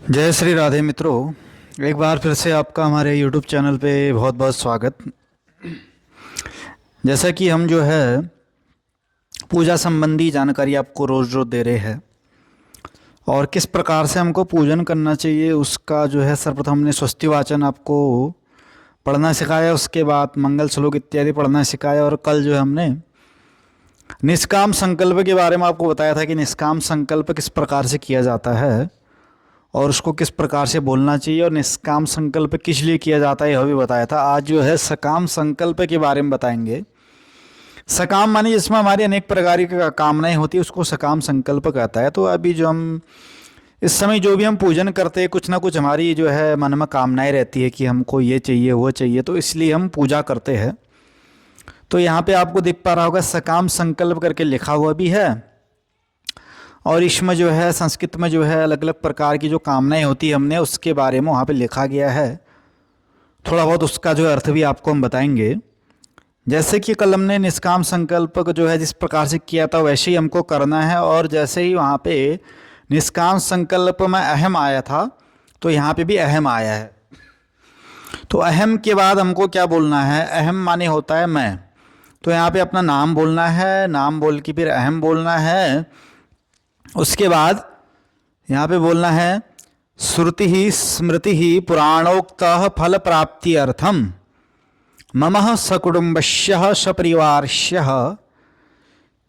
जय श्री राधे मित्रों। एक बार फिर से आपका हमारे YouTube चैनल पे बहुत बहुत स्वागत। जैसा कि हम जो है पूजा संबंधी जानकारी आपको रोज़ रोज़ दे रहे हैं और किस प्रकार से हमको पूजन करना चाहिए उसका जो है सर्वप्रथम हमने स्वस्ति वाचन आपको पढ़ना सिखाया, उसके बाद मंगल श्लोक इत्यादि पढ़ना सिखाया और कल जो है हमने निष्काम संकल्प के बारे में आपको बताया था कि निष्काम संकल्प किस प्रकार से किया जाता है और उसको किस प्रकार से बोलना चाहिए और निष्काम संकल्प किस लिए किया जाता है यह भी बताया था। आज जो है सकाम संकल्प के बारे में बताएंगे। सकाम माने जिसमें हमारी अनेक प्रकार की कामनाएं होती है उसको सकाम संकल्प कहता है। तो अभी जो हम इस समय जो भी हम पूजन करते हैं कुछ ना कुछ हमारी जो है मन में कामनाएं रहती है कि हमको ये चाहिए वो चाहिए, तो इसलिए हम पूजा करते हैं। तो यहाँ पे आपको दिख पा रहा होगा सकाम संकल्प करके लिखा हुआ भी है और इसमें जो है संस्कृत में जो है अलग अलग प्रकार की जो कामनाएं होती है हमने उसके बारे में वहाँ पे लिखा गया है। थोड़ा बहुत उसका जो अर्थ भी आपको हम बताएंगे। जैसे कि कल हमने निष्काम संकल्प को जो है जिस प्रकार से किया था वैसे ही हमको करना है और जैसे ही वहाँ पे निष्काम संकल्प में अहम आया था तो यहाँ पे भी अहम आया है। तो अहम के बाद हमको क्या बोलना है? अहम माने होता है मैं, तो यहाँ पे अपना नाम बोलना है, नाम बोल के फिर अहम बोलना है। उसके बाद यहाँ पे बोलना है श्रुति ही स्मृति ही पुराणोक्त फल प्राप्ति अर्थम मम सकुटुंबस्य सपरिवारस्य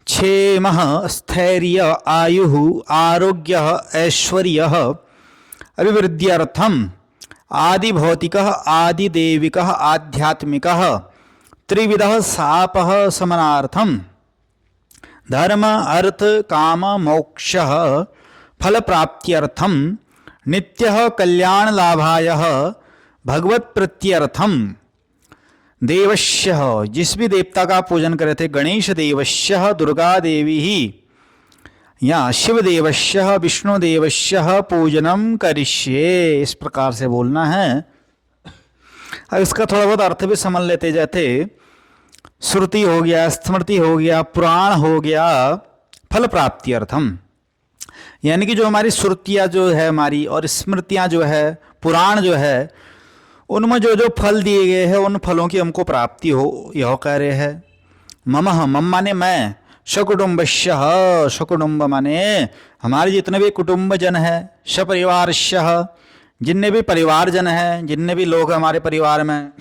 क्षेम स्थैर्य आयु आरोग्य ऐश्वर्य अभिवृद्ध्यर्थम आदि भौतिक आदि देविक आध्यात्मिक त्रिविध साप समनार्थम धर्म अर्थ काम मोक्ष फल प्राप्त्यर्थम नित्य कल्याण लाभाय भगवत प्रत्यर्थम देवस्य, जिस भी देवता का पूजन करे थे, गणेश देवस्य दुर्गा देवी ही या शिव देवस्य विष्णु देवस्य पूजनम करिष्ये, इस प्रकार से बोलना है। अब इसका थोड़ा बहुत अर्थ भी समझ लेते जाते। श्रुति हो गया, स्मृति हो गया, पुराण हो गया, फल प्राप्ति अर्थम, यानी कि जो हमारी श्रुतियाँ जो है हमारी और स्मृतियाँ जो है, पुराण जो है, उनमें जो जो फल दिए गए हैं उन फलों की हमको प्राप्ति हो, यह कह रहे हैं। मम माने मैं, सकुटुंबस्य, सकुटुंब माने हमारे जितने भी कुटुंब जन है, सपरिवारस्य जितने भी परिवार जन हैं, जितने भी लोग हमारे परिवार में,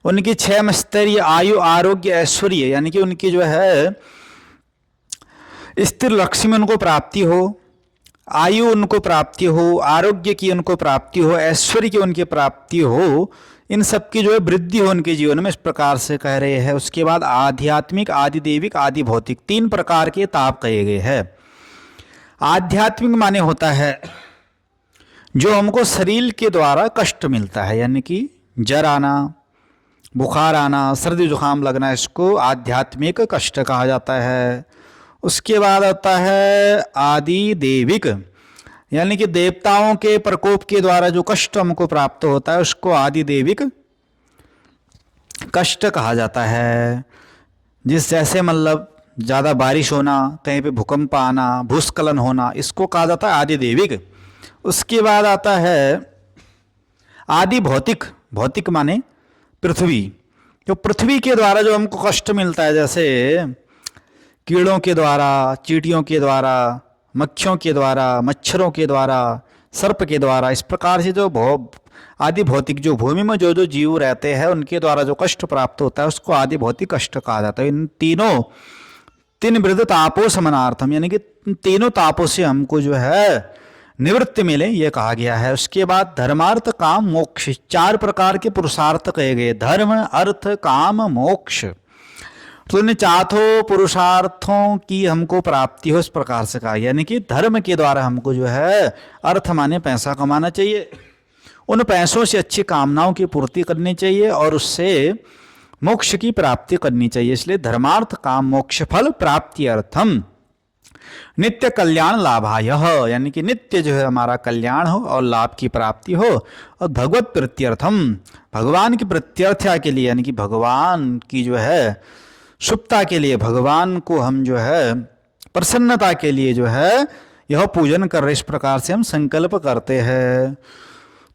उनकी क्षेम स्तरीय आयु आरोग्य ऐश्वर्य, यानी कि उनकी जो है स्थिर लक्ष्य में उनको प्राप्ति हो, आयु उनको प्राप्ति हो, आरोग्य की उनको प्राप्ति हो, ऐश्वर्य की उनकी प्राप्ति हो, इन सब की जो है वृद्धि हो उनके जीवन में, इस प्रकार से कह रहे हैं। उसके बाद आध्यात्मिक आदि देविक आदि भौतिक तीन प्रकार के ताप कहे गए हैं। आध्यात्मिक माने होता है जो हमको शरीर के द्वारा कष्ट मिलता है, यानी कि जर आना, बुखार आना, सर्दी जुकाम लगना, इसको आध्यात्मिक कष्ट कहा जाता है। उसके बाद आता है आदि देविक, यानी कि देवताओं के प्रकोप के द्वारा जो कष्ट हमको प्राप्त होता है उसको आदि देविक कष्ट कहा जाता है। जिस जैसे मतलब ज़्यादा बारिश होना, कहीं पे भूकंप आना, भूस्खलन होना, इसको कहा जाता है आदि देविक। उसके बाद आता है आदि भौतिक, भौतिक माने पृथ्वी, जो पृथ्वी के द्वारा जो हमको कष्ट मिलता है, जैसे कीड़ों के द्वारा, चींटियों के द्वारा, मक्खियों के द्वारा, मच्छरों के द्वारा, सर्प के द्वारा, इस प्रकार से जो आदि भौतिक जो भूमि में जो जो जीव रहते हैं उनके द्वारा जो कष्ट प्राप्त होता है उसको आदि भौतिक कष्ट कहा जाता है। इन तीन वृद्ध तापों समनार्थम, यानी कि तीनों तापों से हमको जो है निवृत्ति मिले, ये कहा गया है। उसके बाद धर्मार्थ काम मोक्ष, चार प्रकार के पुरुषार्थ कहे गए, धर्म अर्थ काम मोक्ष। तो इन चारों पुरुषार्थों की हमको प्राप्ति हो, इस प्रकार से कहा, यानी कि धर्म के द्वारा हमको जो है अर्थ माने पैसा कमाना चाहिए, उन पैसों से अच्छी कामनाओं की पूर्ति करनी चाहिए और उससे मोक्ष की प्राप्ति करनी चाहिए। इसलिए धर्मार्थ काम मोक्ष फल प्राप्ति अर्थम नित्य कल्याण लाभाय, यानी कि नित्य जो है हमारा कल्याण हो और लाभ की प्राप्ति हो, और भगवत प्रत्यर्थम, भगवान की प्रत्यर्थता के लिए, यानी कि भगवान की जो है शुभता के लिए, भगवान को हम जो है प्रसन्नता के लिए जो है यह पूजन कर रहे, इस प्रकार से हम संकल्प करते हैं।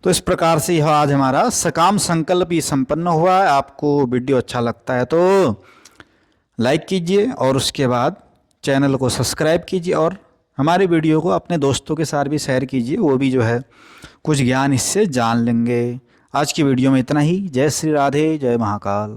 तो इस प्रकार से यह आज हमारा सकाम संकल्प ये संपन्न हुआ है। आपको वीडियो अच्छा लगता है तो लाइक कीजिए और उसके बाद चैनल को सब्सक्राइब कीजिए और हमारे वीडियो को अपने दोस्तों के साथ भी शेयर कीजिए, वो भी जो है कुछ ज्ञान इससे जान लेंगे। आज की वीडियो में इतना ही। जय श्री राधे, जय महाकाल।